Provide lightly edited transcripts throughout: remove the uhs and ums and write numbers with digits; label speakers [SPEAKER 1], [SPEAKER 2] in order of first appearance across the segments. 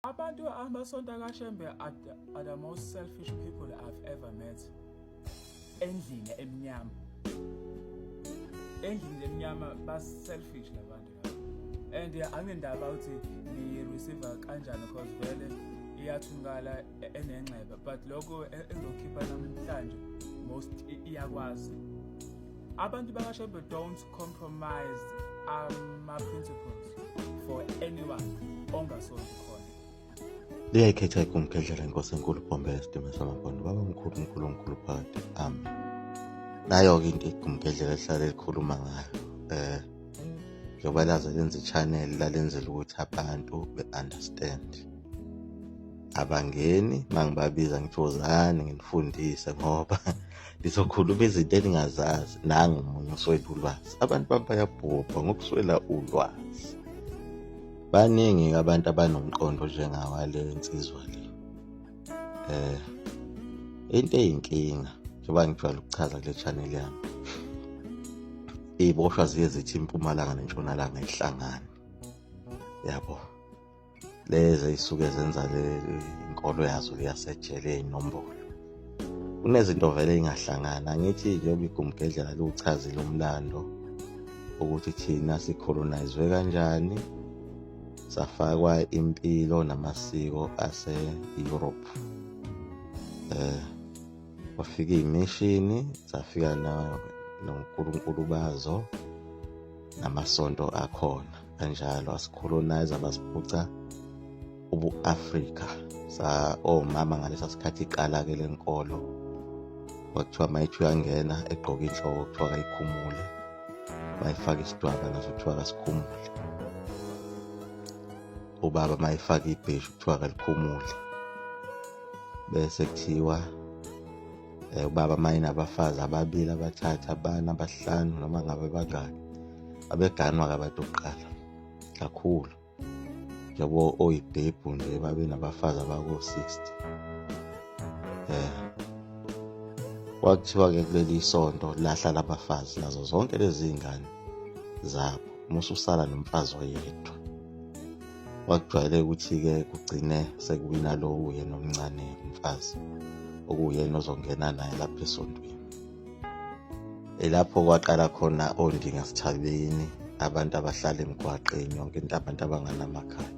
[SPEAKER 1] Abantu amasonto kaShembe are the most selfish people I've ever met. Endlini emnyama. Endlini emnyama bas-selfish labantu laba. And angendaba ukuthi ni-receive kanjani because vele iyathungala enenxeba. But lokho ezokhipha namhlanje most iyakwazi. Abantu bakaShembe don't compromise ama-principles for anyone ongasonto khona.
[SPEAKER 2] Liyayikhetha ikumkedlela inkosi enkulu Bombe Esitime Samabhondo baba mkhulu phakathi nayo-ke into ikumkedlela ehlala likhuluma ngayo njengoba laze lenza i-channel lalenzela ukuthi abantu be-understand abangeni mangibabiza ngithozani nginifundise ngoba lizokhuluma izinto eningazazi nangomunye uswela ulwazi. Abantu bayabhubha ngokuswela ulwazi. Baningi abantu abanomqondo njengawale insizwa le. Into eyinkinga njengoba ngijwayele ukuchaza kule channel yami. Iboshwa zithi impumalanga nentshonalanga ihlangana. Yabo. Leze isuke zenza le inkolo yazo yasejele eyinombolo. Kunezinto vele ingahlangana. Ngithi njengoba igumkedlela liwuchazile umlando ukuthi thina sicolonizwe kanjani. Safakwa impilo namasiko ase-Europe. Wafika imishini, zafika nonkulunkulu bazo namasonto akhona. Kanjalo asicolonize abasiphuca ubu-Afrika. Omama ngalesa sikhathi iqala-ke lenkolo. Kwakuthiwa mayithi uyangena egqoka inhloko kuthiwa kayikhumule. Mayifaka isidwaba naso kuthiwa kasikhumule. Ubaba mayifaka ibheshu kuthiwa kalikhumule. Bese kuthiwa ubaba mayinabafazi ababili abathathu abane abahlanu noma ngabe bangaki abeganwa kabantu oqala kakhulu njengoba oyibhebhu nje babe nabafazi abako-60. Kwakuthiwa-ke kuleli sonto lahla labafazi nazo zonke lezi ngane zabo mususala nomfazi oyedwa. Wakujwayele ukuthi-ke kugcine sekuwina lo uyena omncane umfazi okuyena ozongena naye lapha esontweni. Lapho kwaqala khona ondinga sithabeni, abantu abahlala emgwaqeni, yonke into abantu abanganamakhaya.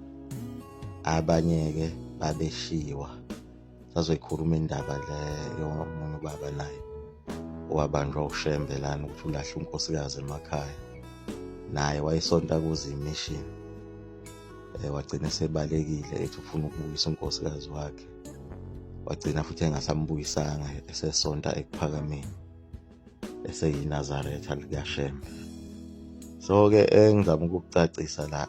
[SPEAKER 2] Abanye-ke babeshiwa. Sazoyikhuluma indaba le yomunye ubaba naye owabanjwa uShembe lana ukuthi ulahle unkosikazi emakhaya. Naye wayesonta kuze imishini. Wagcina sebalekile ethi ufuna ukubuyisa unkosikazi wakhe. Wagcina futhi engasambuyisanga esesonta ekuphakameni. EseyiNazaretha likaShembe. So-ke engizama ukukucacisa la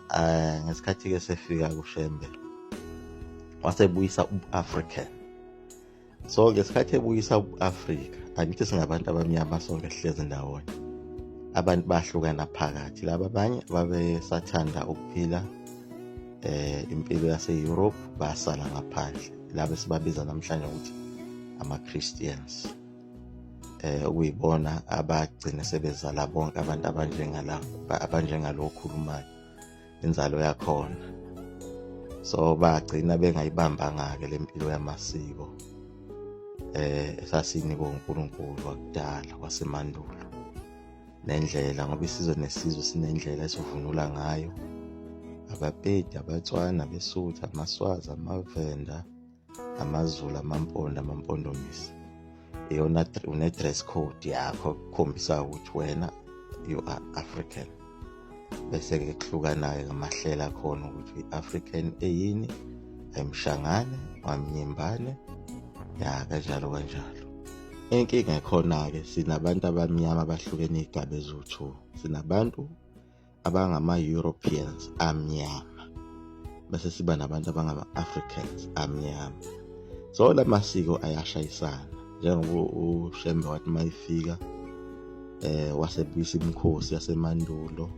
[SPEAKER 2] ngesikhathi-ke sefika kuShembe wasebuyisa u-African. So ngesikhathi ebuyisa u-Afrika angithi singabantu abamnyama sonke sihlezi ndawonye. Abantu bahlukana phakathi. Laba abanye babesathanda ukuphila impilo yase-Europe basala ngaphandle. Laba sibabiza namhlanje ukuthi ama-Christians. Ukuyibona abagcine sebezala bonke abantu abanjengalo okhulumayo inzalo yakhona. So bagcina bengayibambanga-ke le mpilo yamasiko esasinikwa uNkulunkulu wakudala wasemandulo. Nendlela ngoba isizwe nesizwe sinendlela esivunula ngayo. Abapedi, abaTswana, abeSuthu, amaswazi, amaVenda, amaZulu, amampondomisi. Iyona une-dress code yakho kukhombisa ukuthi wena you are African. Bese-ke kuhlukana-ke ngamahlela khona ukuthi i-African eyini, ayimshangane, wamnyimbane, kanjalo. Inkinga ekhona-ke sinabantu abamnyama abahlukene iy'gaba eziwu-2. Sinabantu abangama-Europeans amnyama. Bese siba nabantu abangama-Africans amnyama. So la masiko ayashayisana. Njengoba uShembe wathi mayifika wasebuyisa imikhosi yasemandulo,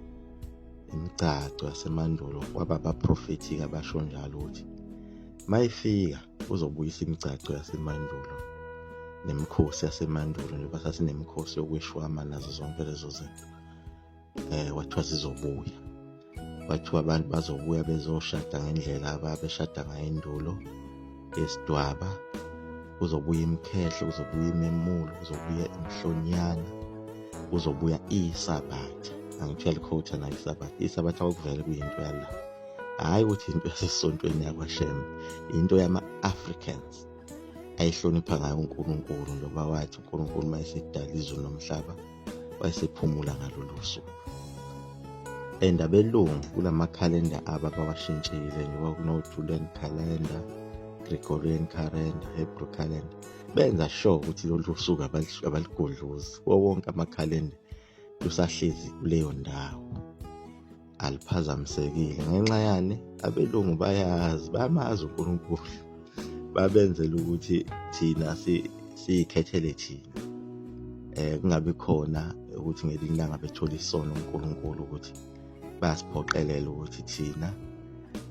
[SPEAKER 2] imigcaco yasemandulo. Kwababa-prophetic abasho njalo ukuthi mayifika uzobuyisa imigcaco yasemandulo nemikhosi yasemandulo njengoba sasinemikhosi yokweshwama nazo zonke lezo zinto. Wathiwa zizobuya. kwathiwa abantu bazobuya bezoshada ngendlela ababeshada ngayo endulo yesidwaba. Kuzobuya imkhehlo, kuzobuya imemulo, kuzobuya imhlonyana, kuzobuya isabatha. Angithiya likhotha na isabatha. Isabatha kwakuvele kuyinto yala, hhayi ukuthi into yasesontweni yakwaShembe, into yama-Africans ayihlonipha ngayo uNkulunkulu, njengoba wathi uNkulunkulu mayesedala izulu nomhlaba wayesephumula ngalolu suku. And abelungu kulamakhalenda abo abawashintshile, njengoba kuno-Julian calendar, Gregorian calendar, Hebrew calendar, benza sure ukuthi lolu suku abaligodluzi. Kuwo wonke amakhalenda lusahlezi kuleyo ndawo, aliphazamisekile. Ngenxa yani abelungu bayamazi uNkulunkulu, babenzela ukuthi thina siyikhethele thina. Kungabi khona ukuthi ngelinye ilanga bethola isono uNkulunkulu ukuthi bayasiphoqelela ukuthi thina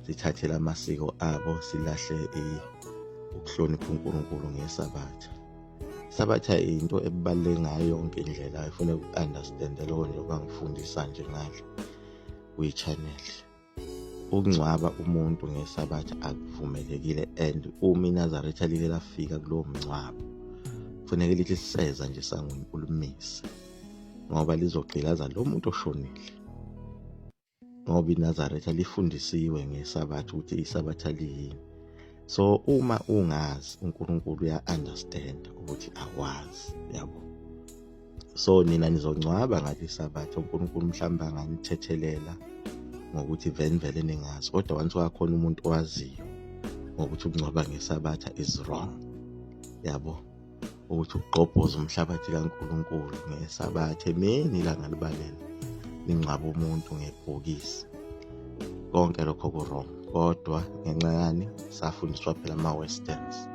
[SPEAKER 2] sithathele amasiko abo, silahle ukuhlonipha uNkulunkulu ngesabatha. Isabatha into ebaluleke ngayo yonke indlela, ifuna uku-understand lokho njengoba ngifundisa nje ngalo kwi-channel. Ukungcwaba umuntu ngesabatha akuvumelekile, and uma iNazaretha like lafika kulowo mngcwabo kufanele lithi seza nje sanguNkulumise, ngoba lizogqilaza lo muntu oshonile. Ngoba iNazaretha lifundisiwe ngesabatha ukuthi isabatha liyini. So uma ungazi uNkulunkulu uya-understand ukuthi awazi, yabo. So nina nizongcwaba ngalisabatha, uNkulunkulu mhlawumbe anganithethelela ngokuthi vele ningazi, kodwa once wakhona umuntu owaziyo ngokuthi ukungcwaba ngesabatha is wrong, yabo. Ukuthi ugqobhoze umhlabathi kaNkulunkulu ngesabatha, emini ilanga libalele ningcwaba umuntu ngebhokisi, konke lokho ku-wrong. Kodwa ngenxa yani safundiswa phela ama-westerns,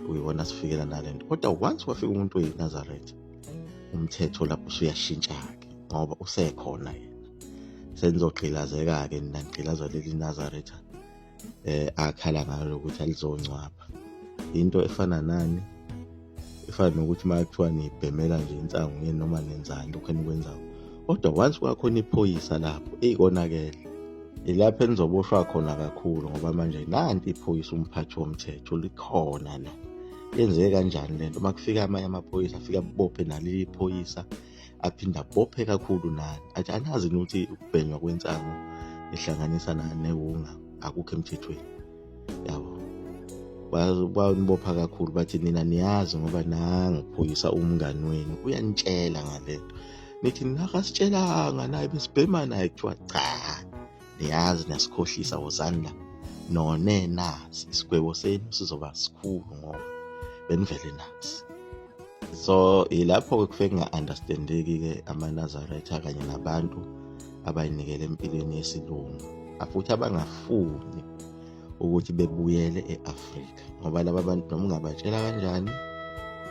[SPEAKER 2] uyibona sifikela nalento. Kodwa once wafika umuntu oyiNazaretha, umthetho lapho usuyashintsha-ke, ngoba usekhona yena. Senizogqilazeka-ke nina nigqilaza leli Nazaretha akhala ngalo ukuthi alizongcwaba. Into efana nani, efana nokuthi uma kuthiwa nibhemela nje insangu yeni noma nenzani lokho enikwenzayo, kodwa once kwakhona iphoyisa lapho ikonakele, ilapho enizoboshwa khona kakhulu, ngoba manje nanti iphoyisa, umphathi womthetho likhona la. Yenzeke kanjani lento? Uma kufika amanye amaphoyisa afika bophe naleli phoyisa, aphinda bophe kakhulu nani. Athi anazi ukuthi ukubhenywa kwensangu ihlanganisa newunga akukho emthethweni, yabo. Banibopha kakhulu, bathi nina niyazi ngoba nangu uphoyisa umngani wenu uyanitshela ngalento. Nithi nakasitshelanga naye besibhema naye, kuthiwa cha, niyazi niyasikhohlisa, wozani la none nazi isigwebo senu sizoba sikhulu ngoba benivele nazi. So ilapho-ke kufike kunga-understandeki-ke amaNazaretha kanye nabantu abayinikele empilweni yesilungu, futhi abangafuni ukuthi bebuyele e-Afrika, ngoba laba bantu noma ungabatshela kanjani,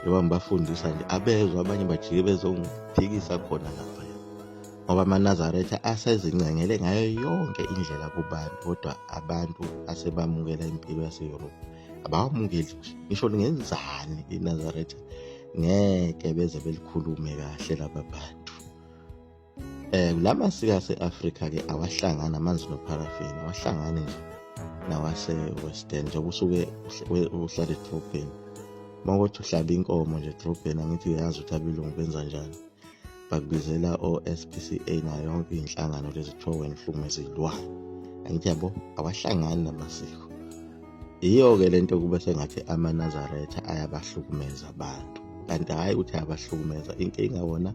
[SPEAKER 2] njengoba ngibafundisa nje, abezwa abanye bajike bezongiphikisa khona lapha, ngoba amaNazaretha asezincengele ngayo yonke indlela kubantu, kodwa abantu asebamukela impilo yase-Europe abawamukeli ngisho ngenzani iNazaretha, ngeke beze belikhulume kahle laba bantu. Lamasiko ase-Afrika-ke awahlangani, amanzi noparafini awahlangani nje nawase-Western, njengoba usuke uhlala edrobheni. Uma kuthi uhlaba inkomo nje edrobheni, angithi uyazi ukuthi abelungu benza njani, bakubizela o-SPCA nayo yonke iy'nhlangano lezi kuthiwa wena uhlukumeza iy'lwane. Angithi yabo awahlangani namasiko. Iyo-ke lento kube sengathi amaNazaretha ayabahlukumeza abantu, kanti hhayi ukuthi ayabahlukumeza. Inkinga wona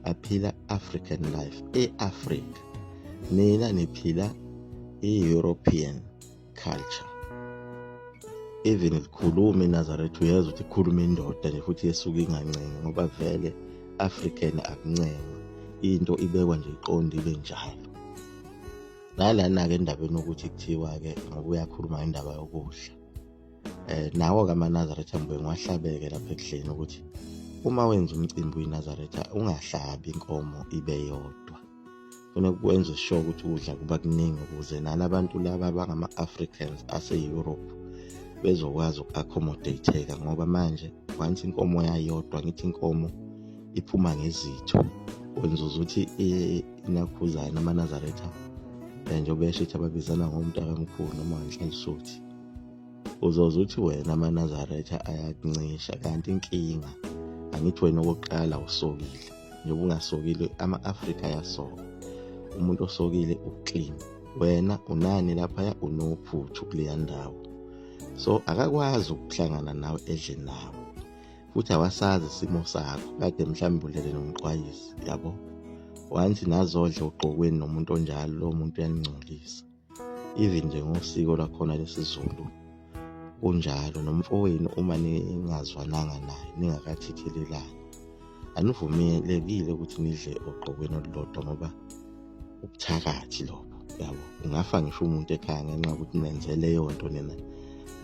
[SPEAKER 2] aphila African life e-Afrika, nina niphila i-European culture. Even ikhuluma iNazaretha uyazi ukuthi ikhuluma indoda nje, futhi yesuke ingancenga, ngoba vele African akuncengwa, into ibekwa nje iqonde ibe njalo. Nalana-ke endabeni ukuthi kuthiwa-ke ngoba uyakhuluma indaba yokudla, nawo-ke amaNazaretha ngibuye ngiwahlabeke lapha ekudleni ukuthi uma wenza umcimbi weNazaretha ungahlabi inkomo ibe yodwa. Kufanele kwenze sure ukuthi ukudla kuba kuningi ukuze nani abantu laba abangama-Africans ase-Europe bezokwazi uku-accommodateka, ngoba manje once inkomo yayodwa, ngithi inkomo iphuma ngezitho, wenza ukuthi inakhuzana amaNazaretha njengoba eshithi ababizana ngomntakamkhulu noma ngenhlanhlisuthi, uzoza uthi wena amaNazaretha ayakuncisha, kanti inkinga angithi wena okokuqala usokile. Njengoba ungasokile, ama-Afrika ayasoka. Umuntu osokile uclean. Wena unani laphaya, unophuthu kuleya ndawo, so akakwazi ukuhlangana nawe edle nawe, futhi awasazi isimo sakho. Kade mhlawumbe ulele nomqwayisi, yabo, wanthi nazodla ugqokweni nomuntu onjalo, lo muntu uyaningcolisa. Even nje ngosiko lwakhona lesiZulu kunjalo. Nomfowenu uma ningazwananga naye, ningakathithelelani, anivumelekile ukuthi nidle ogqokweni olulodwa, ngoba ubuthakathi lobo, yabo. Ungafa ngisho umuntu ekhaya ngenxa yokuthi nenze leyo nto nina,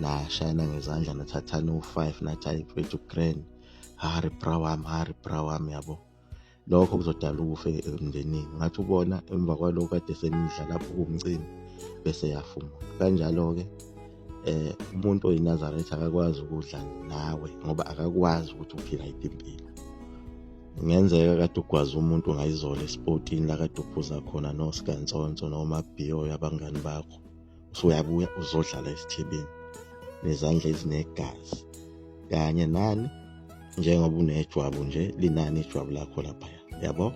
[SPEAKER 2] nashayana ngezandla, nathathana u-5, nathi hayi mfethu grand, hari bra wami, yabo. Lokho kuzodala ukufe emndenini. Ngathi ubona emva kwalokho kade senidla lapho kumcimbi bese yafuma. Kanjalo-ke umuntu oyinazaretha akakwazi ukudla nawe ngoba akakwazi ukuthi uphila impilo. Ngenzeka kade ugwaza umuntu ngayizola esportini la kade uphuza khona noSikansonso noma Bhiyo yabangani bakho, usuyabuya uzodlala esithebeni nezandla ezinegazi kanye nani, njengoba unejwabu nje linani ijwabu lakho laphaya, yabo,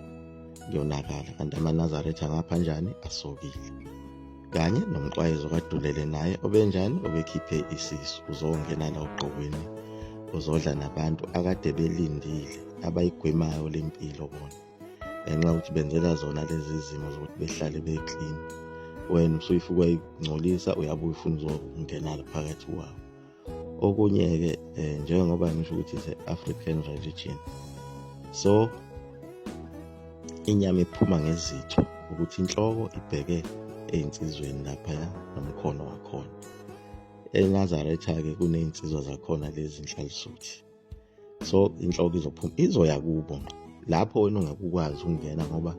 [SPEAKER 2] ngiyonakala. Kanti amaNazaretha ngapha njani, asokile. Kanye nomqwayizo kadulele naye obenjani, obekhiphe isisu, uzongena la ugqokweni, uzodla nabantu akade belindile, abayigwemayo lempilo bona, ngenxa yokuthi benzela zona lezi zimo zokuthi behlale beclean. Wena usuyifuka uyingcolisa, uyabuya ufuna uzongena phakathi kwawo. Okunye-ke njengoba ngisho ukuthi ise-African religion, so inyama iphuma ngezitho, ukuthi inhloko ibheke ey'nsizweni laphaya nomkhono wakhona. ENazaretha-ke kuney'nsizwa zakhona lezi nhlanhlisuthi, so inhloko izophuma izoya kubo lapho wena ungakukwazi ukungena, ngoba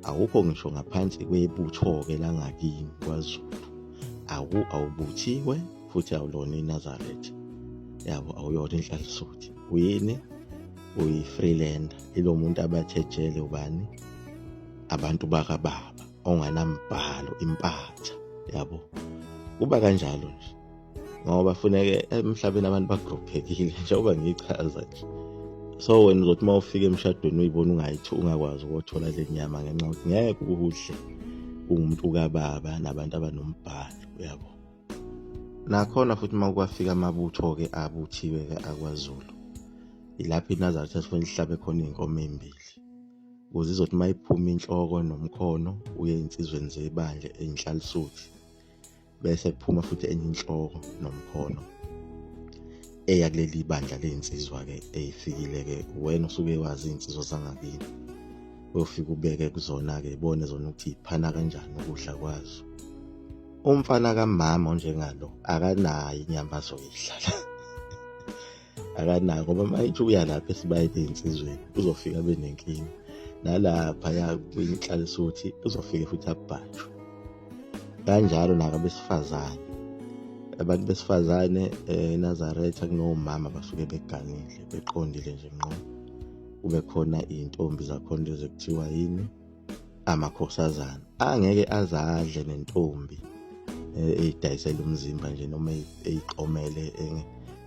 [SPEAKER 2] awukho ngisho ngaphansi kwebutho-ke langakini kwaZulu. Awubuthiwe futhi awulona iNazaretha, yabo, awuyona inhlanhlisuthi. Uyini? Uyi-freelander. Ilo muntu abathejele ubani? Abantu bakababa, onganambhalo, impatha, yabo. Kuba kanjalo nje, ngoba funeke emhlabeni abantu bagruphekile njengoba ngichaza nje. So wena uzothi uma ufika emshadweni uyibona ungakwazi ukuthola le nyama ngenxa yokuthi ngeke kuhle umuntu kababa nabantu abanombhalo, yabo. Nakhona futhi uma kwafika amabutho-ke abuthiwe-ke akwaZulu, ilapho iNazaretha kufanele ihlabe khona iy'nkomo ey'mbili, ukuze izothi uma iphuma inhloko nomkhono uye ey'nsizweni zebandla ey'nhlanhlisuthi, bese kuphuma futhi enye inhloko nomkhono eya kuleli bandla ley'nsizwa-ke ey'fikile-ke. Wena usuke wazi iy'nsizwa zangakini, uyofika ubeke kuzona-ke, bone zona ukuthi y'phana kanjani ukudla kwazo. Umfana kamama onjengalo akanayo inyama azoyidlala akanayo, ngoba mayithi uya lapha esibayeni ey'nsizweni uzofika benenkinga, nalaphaya kwinhlanhlisuthi uzofike futhi abhajwe. Kanjalo nabo besifazane, abantu besifazane eNazaretha kunomama basuke beganile, beqondile nje ngqo. Kube khona iy'ntombi zakhona lezi ekuthiwa yini, amakhosazana. Angeke azadle nentombi ey'dayisela umzimba nje noma ey'qomele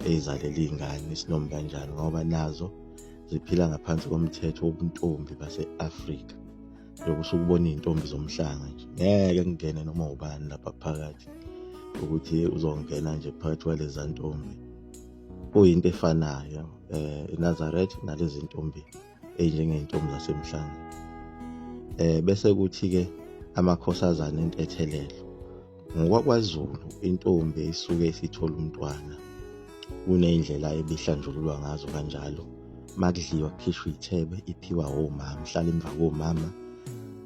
[SPEAKER 2] ey'zalela iy'ngane isinombe kanjani, ngoba nazo ziphila ngaphansi komthetho wobuntombi base-Afrika. Njengoba usukubona iy'ntombi zomhlanga nje, ngeke kungene noma ubani lapha phakathi ukuthi uzongena nje phakathi kwaleza ntombi. Kuyinto efanayo iNazaretha nalezi ntombi ey'njengey'ntombi zasemhlanga. Bese kuthi-ke amakhosazana entethelelo. NgokwakwaZulu intombi isuke isithola umntwana, kuney'ndlela ebihlanjululwa ngazo kanjalo. Makudliwa kukhishwa iy'thebe, iphiwa omama, hlala emva komama,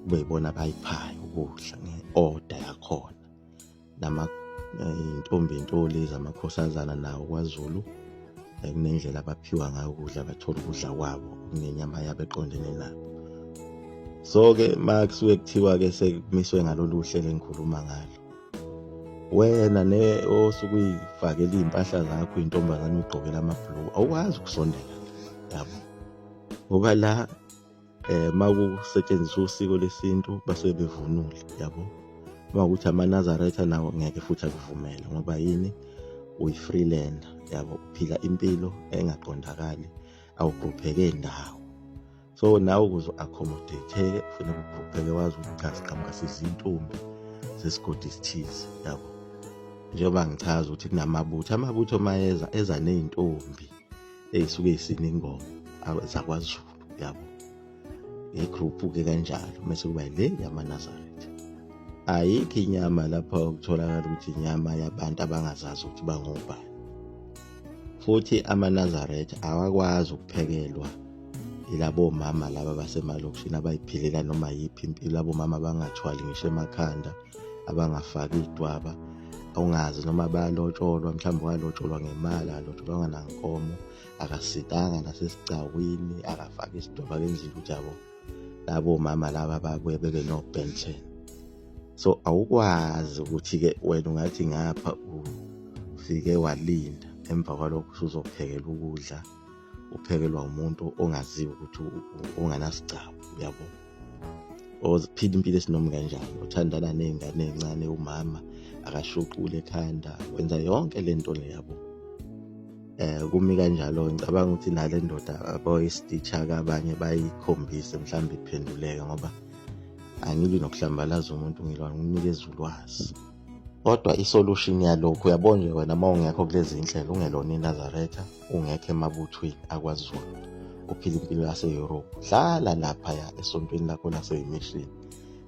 [SPEAKER 2] kube yibona abayiphayo ukudla nge-order yakhona. Intombi lezi amakhosazana nawo kwaZulu kunendlela abaphiwa ngayo ukudla, bathola ukudla kwabo kunenyama yabo eqondene nabo. So-ke makusuke kuthiwa-ke sekumiswe ngalolu hlelo engikhuluma ngalo, wena osuke uyifakela iy'mpahla zakho intombazane uyigqokela amabhuluku, awukwazi ukusondela, yabo, ngoba la makusetshenziswa usiko lesintu basuke bevunule, yabo. uma ukuthi amaNazaretha nawo ngeke futhi akuvumele ngoba yini uyi-freelander yabo, uphila impilo engaqondakali, awugrupheke ndawo. So nawe ukuze accommodate-eke kufanele ugrupheke wazi ukuthi cha siqhamuka sizintombi zesigodi esithize yabo. Njengoba ngichaza ukuthi kunamabutho, amabutho mayeza eza ney'ntombi ey'suke y'sina ingoma zakwaZulu yabo. Igroup-ke kanjalo mase kuba le yamaNazaretha. Ayikho inyama lapha ukutholakala ukuthi inyama yabantu abangazazi ukuthi bangobani. Futhi amaNazaretha awakwazi ukuphekelwa ilabo mama laba basemalokishini abayiphilela noma yiphi impilo, labo mama abangathwali ngisho emakhanda, abangafaki idwaba, awungazi noma bayalotsholwa, mhlawumbe walotsholwa ngemali, alotsholwanga nankomo, akasitanga nasesigcawini, akafaki isidwaba kenzile ukuthi yabo labo mama laba babuye bebe no-Ben 10. So awukwazi ukuthi-ke wena ungathi ngapha ufike walinda, emva kwalokho usuzophekelwa ukudla, uphekelwa umuntu ongaziwa ukuthi onganasigcawu yabo. Ophila impilo esinomi kanjani, uthandana ney'ngane ey'ncane, umama akashuqule ekhanda, wenza yonke le nto le yabo. Kumi kanjalo ngicabanga ukuthi nale ndoda abayistitcha-ke abanye bayikhombise mhlawumbe iphenduleke ngoba angibi nokuhlambalaza umuntu ngilwa nginikeza ulwazi. Kodwa isolution yalokhu uyabona nje wena uma ungekho kulezi nhlelo, ungelona iNazaretha, ungekho emabuthweni akwaZulu, uphila impilo yase-Europe, hlala laphaya esontweni lakho lase-mission.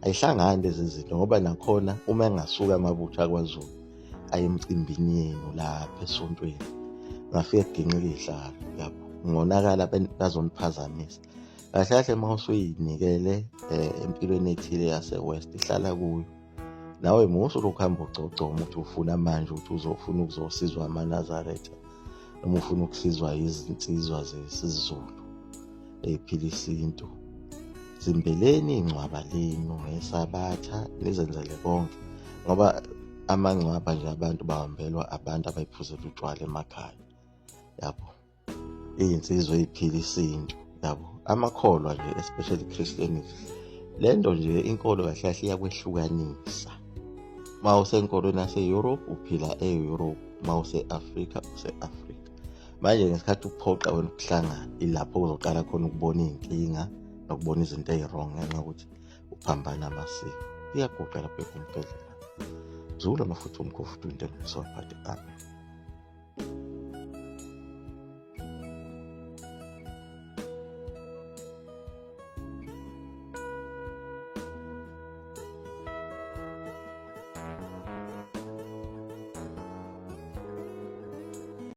[SPEAKER 2] Ayihlangani lezi zinto ngoba nakhona uma engasuka amabutho akwaZulu aye emcimbini yenu lapha esontweni, ngafike kuginqika ihlalo yabo, ngonakala bazoniphazamisa. Kahle kahle uma usuyinikele empilweni ethile yase-West ihlala kuyo, nawe musu ukuhamba ugcogcoma ukuthi ufuna manje ukuthi uzofuna ukuzosizwa amaNazaretha noma ufuna ukusizwa izinsizwa zesiZulu ey'phila isintu. Zimbeleni iy'ngcwaba lenu ngesabatha nizenzele konke ngoba amangcwaba nje abantu bahambelwa abantu abayiphuzela utshwala emakhaya yabo, iy'nsizwa ey'phila isintu yabo. Amakholwa nje especially Christianism, le nto nje inkolo kahle kahle iyakwehlukanisa. Uma usenkolweni yase-Europe uphila e-Europe, uma use-Afrika use-Afrika. Manje ngesikhathi ukuphoqa wena ukuhlangana, ilapho uzoqala khona ukubona iy'nkinga nokubona izinto ey'wrong ngenxa yokuthi uphambana amasiko. Iyaguqa lapho ekumpela. Zulu amafutha omkhofu 20 Amen.